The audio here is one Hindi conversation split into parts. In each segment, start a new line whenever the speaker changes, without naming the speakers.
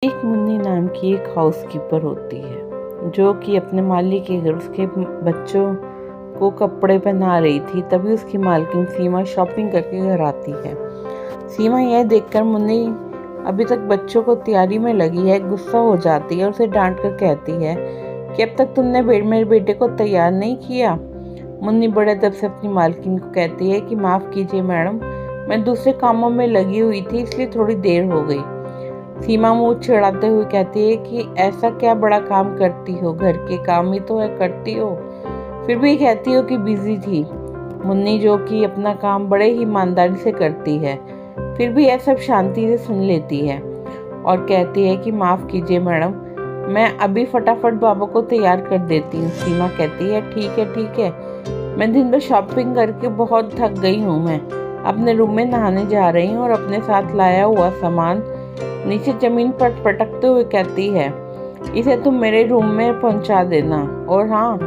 एक मुन्नी नाम की एक हाउसकीपर होती है जो कि अपने मालिक के घर उसके बच्चों को कपड़े पहना रही थी। तभी उसकी मालकिन सीमा शॉपिंग करके घर आती है। सीमा यह देखकर मुन्नी अभी तक बच्चों को तैयारी में लगी है गुस्सा हो जाती है और उसे डांट कर कहती है कि अब तक तुमने मेरे बेटे को तैयार नहीं किया। मुन्नी बड़े अदब से अपनी मालकिन को कहती है कि माफ़ कीजिए मैडम, मैं दूसरे कामों में लगी हुई थी इसलिए थोड़ी देर हो गई। सीमा मुंह चिढ़ाते हुए कहती है कि ऐसा क्या बड़ा काम करती हो, घर के काम ही तो है करती हो, फिर भी कहती हो कि बिजी थी। मुन्नी जो कि अपना काम बड़े ही ईमानदारी से करती है फिर भी यह सब शांति से सुन लेती है और कहती है कि माफ़ कीजिए मैडम, मैं अभी फटाफट बाबा को तैयार कर देती हूँ। सीमा कहती है ठीक है, मैं दिन भर शॉपिंग करके बहुत थक गई हूँ। मैं अपने रूम में नहाने जा रही हूँ और अपने साथ लाया हुआ सामान नीचे जमीन पर पटकते हुए कहती है, इसे तुम मेरे रूम में पहुंचा देना। और हाँ,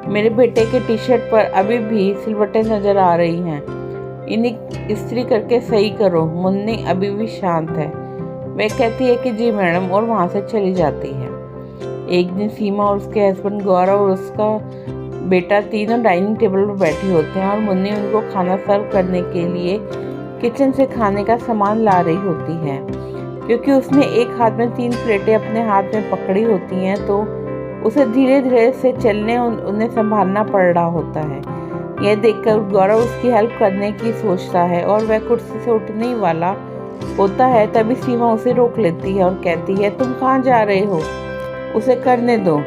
मेरे बेटे के टी शर्ट पर अभी भी सिलवटें नजर आ रही हैं, इन्हें इस्त्री करके सही करो। मुन्नी अभी भी शांत है। वह कहती है कि जी मैडम और वहाँ से चली जाती है। एक दिन सीमा और उसके हस्बैंड गौरव और उसका बेटा तीनों डाइनिंग टेबल पर बैठे होते हैं और मुन्नी उनको खाना सर्व करने के लिए किचन से खाने का सामान ला रही होती है। क्योंकि उसने एक हाथ में 3 प्लेटें अपने हाथ में पकड़ी होती हैं तो उसे धीरे धीरे से चलने उन्हें संभालना पड़ रहा होता है। यह देखकर गौरव उसकी हेल्प करने की सोचता है और वह कुर्सी से उठने ही वाला होता है। तभी सीमा उसे रोक लेती है और कहती है, तुम कहाँ जा रहे हो, उसे करने दो,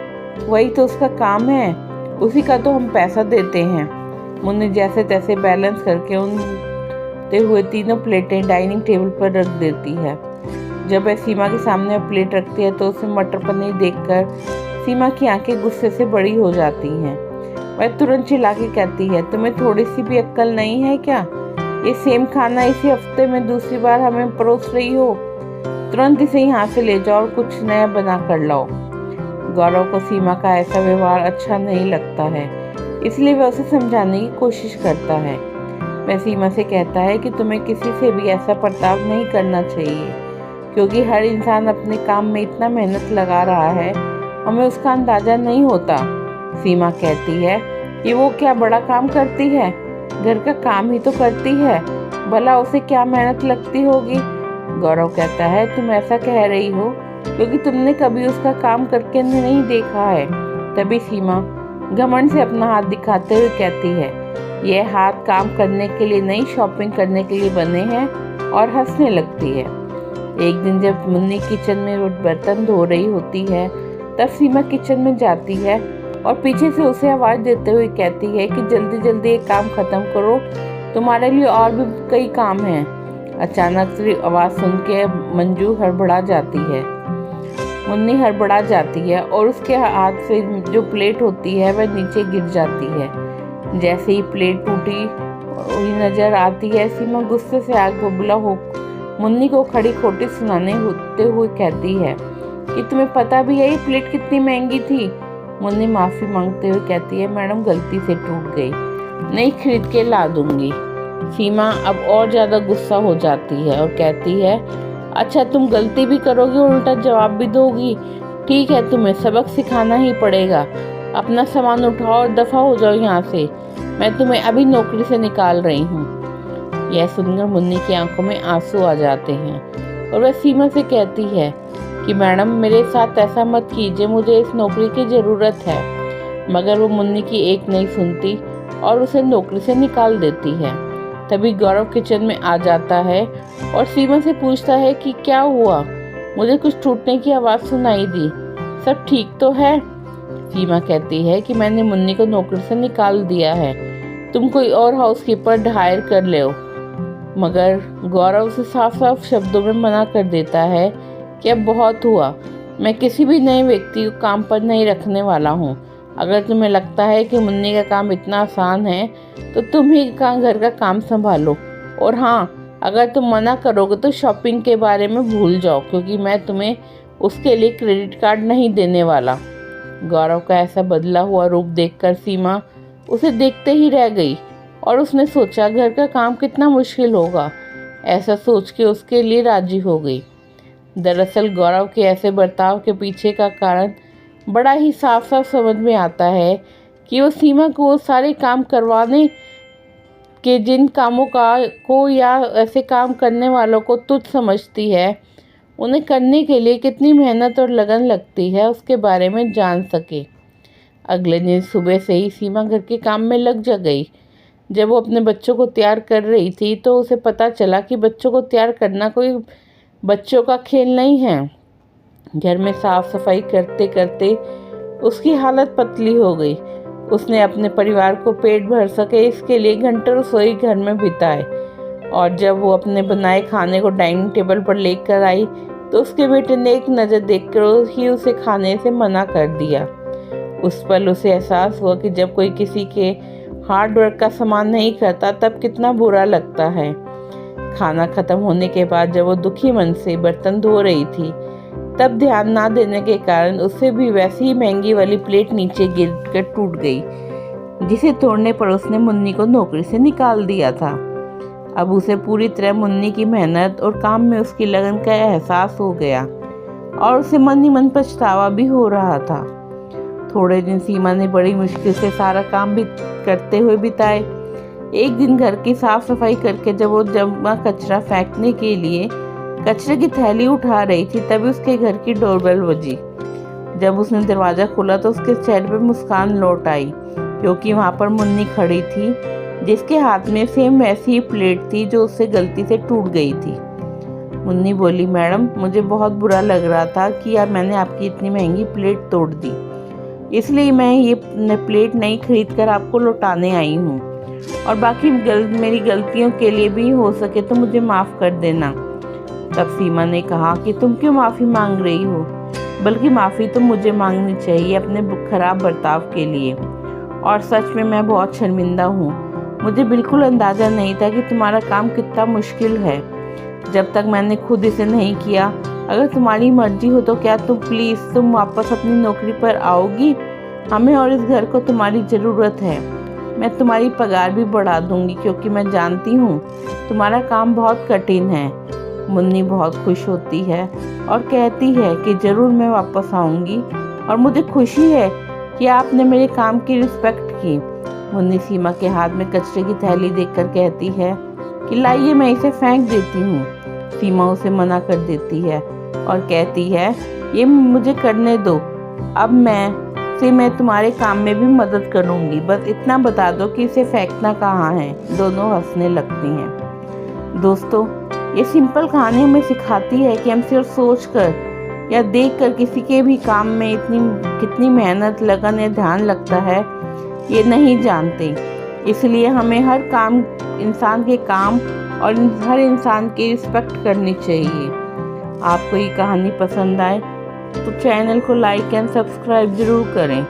वही तो उसका काम है, उसी का तो हम पैसा देते हैं। मुन्नी जैसे तैसे बैलेंस करके उनते हुए तीनों प्लेटें डाइनिंग टेबल पर रख देती है। जब वह सीमा के सामने प्लेट रखती है तो उसे मटर पनीर देखकर सीमा की आंखें गुस्से से बड़ी हो जाती हैं। वह तुरंत चिल्ला के कहती है, तुम्हें थोड़ी सी भी अक्ल नहीं है क्या? ये सेम खाना इसी हफ्ते में दूसरी बार हमें परोस रही हो। तुरंत इसे यहाँ से ले जाओ और कुछ नया बना कर लाओ। गौरव को सीमा का ऐसा व्यवहार अच्छा नहीं लगता है, इसलिए वह उसे समझाने की कोशिश करता है। वह सीमा से कहता है कि तुम्हें किसी से भी ऐसा बर्ताव नहीं करना चाहिए, क्योंकि हर इंसान अपने काम में इतना मेहनत लगा रहा है, हमें उसका अंदाज़ा नहीं होता। सीमा कहती है कि वो क्या बड़ा काम करती है, घर का काम ही तो करती है, भला उसे क्या मेहनत लगती होगी। गौरव कहता है, तुम ऐसा कह रही हो क्योंकि तुमने कभी उसका काम करके नहीं देखा है। तभी सीमा घमंड से अपना हाथ दिखाते हुए कहती है, यह हाथ काम करने के लिए नहीं, शॉपिंग करने के लिए बने हैं, और हंसने लगती है। एक दिन जब मुन्नी किचन में बर्तन धो रही होती है तब सीमा किचन में जाती है और पीछे से उसे आवाज़ देते हुए कहती है कि जल्दी जल्दी एक काम ख़त्म करो, तुम्हारे लिए और भी कई काम हैं। अचानक से आवाज़ सुन के मंजू हड़बड़ा जाती है। मुन्नी हड़बड़ा जाती है और उसके हाथ से जो प्लेट होती है वह नीचे गिर जाती है। जैसे ही प्लेट टूटी हुई नजर आती है, सीमा गुस्से से आग बबूला हो मुन्नी को खड़ी खोटी सुनाने होते हुए कहती है कि तुम्हें पता भी है ये प्लेट कितनी महंगी थी। मुन्नी माफ़ी मांगते हुए कहती है, मैडम गलती से टूट गई, नई खरीद के ला दूंगी। सीमा अब और ज़्यादा गुस्सा हो जाती है और कहती है, अच्छा तुम गलती भी करोगी और उल्टा जवाब भी दोगी, ठीक है, तुम्हें सबक सिखाना ही पड़ेगा। अपना सामान उठाओ और दफ़ा हो जाओ यहाँ से, मैं तुम्हें अभी नौकरी से निकाल रही हूँ। यह सुनकर मुन्नी की आंखों में आंसू आ जाते हैं और वह सीमा से कहती है कि मैडम मेरे साथ ऐसा मत कीजिए, मुझे इस नौकरी की ज़रूरत है। मगर वो मुन्नी की एक नहीं सुनती और उसे नौकरी से निकाल देती है। तभी गौरव किचन में आ जाता है और सीमा से पूछता है कि क्या हुआ, मुझे कुछ टूटने की आवाज़ सुनाई दी, सब ठीक तो है? सीमा कहती है कि मैंने मुन्नी को नौकरी से निकाल दिया है, तुम कोई और हाउसकीपर हायर कर लो। मगर गौरव उसे साफ साफ शब्दों में मना कर देता है कि अब बहुत हुआ, मैं किसी भी नए व्यक्ति को काम पर नहीं रखने वाला हूँ। अगर तुम्हें लगता है कि मुन्नी का काम इतना आसान है तो तुम ही घर का काम संभालो, और हाँ, अगर तुम मना करोगे तो शॉपिंग के बारे में भूल जाओ, क्योंकि मैं तुम्हें उसके लिए क्रेडिट कार्ड नहीं देने वाला। गौरव का ऐसा बदला हुआ रूप देखकर सीमा उसे देखते ही रह गई और उसने सोचा घर का काम कितना मुश्किल होगा। ऐसा सोच के उसके लिए राजी हो गई। दरअसल गौरव के ऐसे बर्ताव के पीछे का कारण बड़ा ही साफ साफ समझ में आता है कि वो सीमा को वो सारे काम करवाने के जिन कामों को या ऐसे काम करने वालों को तुच्छ समझती है, उन्हें करने के लिए कितनी मेहनत और लगन लगती है उसके बारे में जान सके। अगले दिन सुबह से ही सीमा घर के काम में लग जा गई। जब वो अपने बच्चों को तैयार कर रही थी तो उसे पता चला कि बच्चों को तैयार करना कोई बच्चों का खेल नहीं है। घर में साफ सफाई करते करते उसकी हालत पतली हो गई। उसने अपने परिवार को पेट भर सके इसके लिए घंटों रसोई घर में बिताए, और जब वो अपने बनाए खाने को डाइनिंग टेबल पर लेकर आई तो उसके बेटे ने एक नज़र देखकर ही उसे खाने से मना कर दिया। उस पल उसे एहसास हुआ कि जब कोई किसी के हार्ड वर्क का सम्मान नहीं करता तब कितना बुरा लगता है। खाना खत्म होने के बाद जब वो दुखी मन से बर्तन धो रही थी तब ध्यान ना देने के कारण उससे भी वैसी ही महंगी वाली प्लेट नीचे गिरकर टूट गई, जिसे तोड़ने पर उसने मुन्नी को नौकरी से निकाल दिया था। अब उसे पूरी तरह मुन्नी की मेहनत और काम में उसकी लगन का एहसास हो गया और उसे मन ही मन पछतावा भी हो रहा था। थोड़े दिन सीमा ने बड़ी मुश्किल से सारा काम भी करते हुए बिताए। एक दिन घर की साफ सफाई करके जब वो जमा कचरा फेंकने के लिए कचरे की थैली उठा रही थी तभी उसके घर की डोरबेल बजी। जब उसने दरवाज़ा खोला तो उसके चेहरे पर मुस्कान लौट आई, क्योंकि वहाँ पर मुन्नी खड़ी थी जिसके हाथ में सेम वैसी ही प्लेट थी जो उससे गलती से टूट गई थी। मुन्नी बोली, मैडम मुझे बहुत बुरा लग रहा था कि यार मैंने आपकी इतनी महंगी प्लेट तोड़ दी, इसलिए मैं ये प्लेट नहीं खरीद कर आपको लौटाने आई हूँ, और बाकी मेरी गलतियों के लिए भी हो सके तो मुझे माफ़ कर देना। तब सीमा ने कहा कि तुम क्यों माफ़ी मांग रही हो, बल्कि माफ़ी तो मुझे मांगनी चाहिए अपने खराब बर्ताव के लिए, और सच में मैं बहुत शर्मिंदा हूँ। मुझे बिल्कुल अंदाज़ा नहीं था कि तुम्हारा काम कितना मुश्किल है, जब तक मैंने खुद इसे नहीं किया। अगर तुम्हारी मर्जी हो तो क्या तुम वापस अपनी नौकरी पर आओगी? हमें और इस घर को तुम्हारी ज़रूरत है। मैं तुम्हारी पगार भी बढ़ा दूंगी, क्योंकि मैं जानती हूँ तुम्हारा काम बहुत कठिन है। मुन्नी बहुत खुश होती है और कहती है कि ज़रूर मैं वापस आऊँगी, और मुझे खुशी है कि आपने मेरे काम की रिस्पेक्ट की। मुन्नी सीमा के हाथ में कचरे की थैली देखकर कहती है कि लाइए मैं इसे फेंक देती हूँ। सीमा उसे मना कर देती है और कहती है, ये मुझे करने दो, अब मैं तुम्हारे काम में भी मदद करूँगी, बस इतना बता दो कि इसे फेंकना कहाँ है। दोनों हंसने लगती हैं। दोस्तों, ये सिंपल कहानी हमें सिखाती है कि हम सिर्फ सोचकर या देखकर किसी के भी काम में कितनी मेहनत, लगन या ध्यान लगता है ये नहीं जानते। इसलिए हमें हर इंसान के काम और हर इंसान की रिस्पेक्ट करनी चाहिए। आपको ये कहानी पसंद आए तो चैनल को लाइक एंड सब्सक्राइब ज़रूर करें।